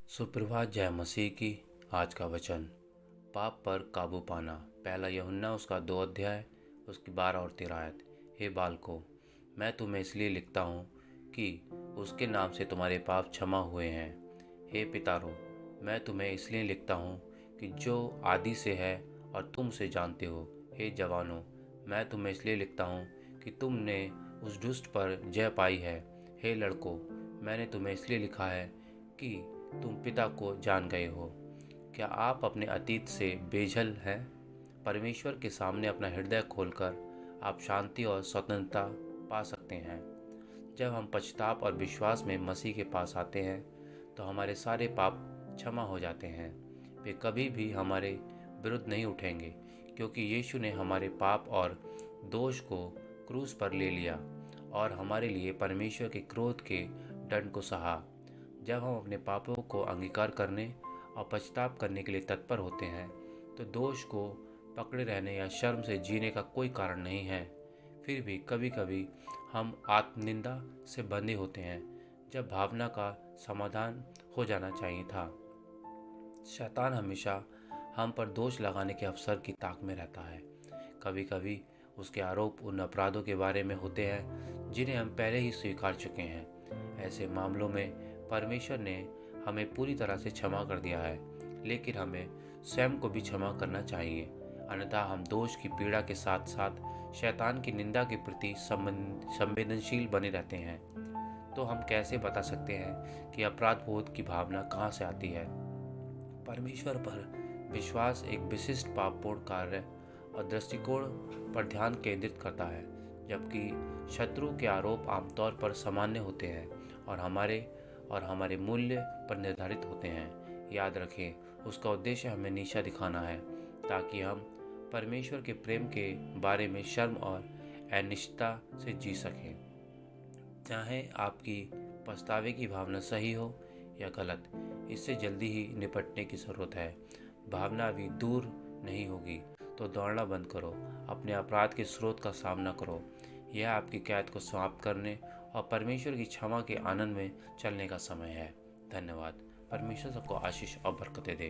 सुप्रभात। जय मसीह की। आज का वचन, पाप पर काबू पाना। पहला यूहन्ना उसका 2 अध्याय उसकी 12 और 13 आयत। हे बालकों, मैं तुम्हें इसलिए लिखता हूँ कि उसके नाम से तुम्हारे पाप क्षमा हुए हैं। हे पितारों, मैं तुम्हें इसलिए लिखता हूँ कि जो आदि से है और तुम से जानते हो। हे जवानों, मैं तुम्हें इसलिए लिखता हूँ कि तुमने उस दुष्ट पर जय पाई है। हे लड़कों, मैंने तुम्हें इसलिए लिखा है कि तुम पिता को जान गए हो। क्या आप अपने अतीत से बेझल हैं? परमेश्वर के सामने अपना हृदय खोलकर आप शांति और स्वतंत्रता पा सकते हैं। जब हम पश्चाताप और विश्वास में मसीह के पास आते हैं तो हमारे सारे पाप क्षमा हो जाते हैं। वे कभी भी हमारे विरुद्ध नहीं उठेंगे, क्योंकि यीशु ने हमारे पाप और दोष को क्रूस पर ले लिया और हमारे लिए परमेश्वर के क्रोध के दंड को सहा। जब हम अपने पापों को अंगीकार करने और पश्चाताप करने के लिए तत्पर होते हैं तो दोष को पकड़े रहने या शर्म से जीने का कोई कारण नहीं है। फिर भी कभी कभी हम आत्मनिंदा से बंधे होते हैं, जब भावना का समाधान हो जाना चाहिए था। शैतान हमेशा हम पर दोष लगाने के अवसर की ताक में रहता है। कभी कभी उसके आरोप उन अपराधों के बारे में होते हैं जिन्हें हम पहले ही स्वीकार चुके हैं। ऐसे मामलों में परमेश्वर ने हमें पूरी तरह से क्षमा कर दिया है, लेकिन हमें स्वयं को भी क्षमा करना चाहिए। अन्यथा हम दोष की पीड़ा के साथ साथ शैतान की निंदा के प्रति संवेदनशील बने रहते हैं। तो हम कैसे बता सकते हैं कि अपराध बोध की भावना कहाँ से आती है? परमेश्वर पर विश्वास एक विशिष्ट पापपूर्ण कार्य और दृष्टिकोण पर ध्यान केंद्रित करता है, जबकि शत्रु के आरोप आमतौर पर सामान्य होते हैं और हमारे मूल्य पर निर्धारित होते हैं। याद रखें, उसका उद्देश्य हमें नीचा दिखाना है, ताकि हम परमेश्वर के प्रेम के बारे में शर्म और अनिश्चितता से जी सकें। चाहे आपकी पछतावे की भावना सही हो या गलत, इससे जल्दी ही निपटने की ज़रूरत है। भावना अभी दूर नहीं होगी तो दौड़ना बंद करो, अपने अपराध के स्रोत का सामना करो। यह आपकी कैद को समाप्त करने और परमेश्वर की क्षमा के आनंद में चलने का समय है। धन्यवाद। परमेश्वर सबको आशीष और बरकतें दे।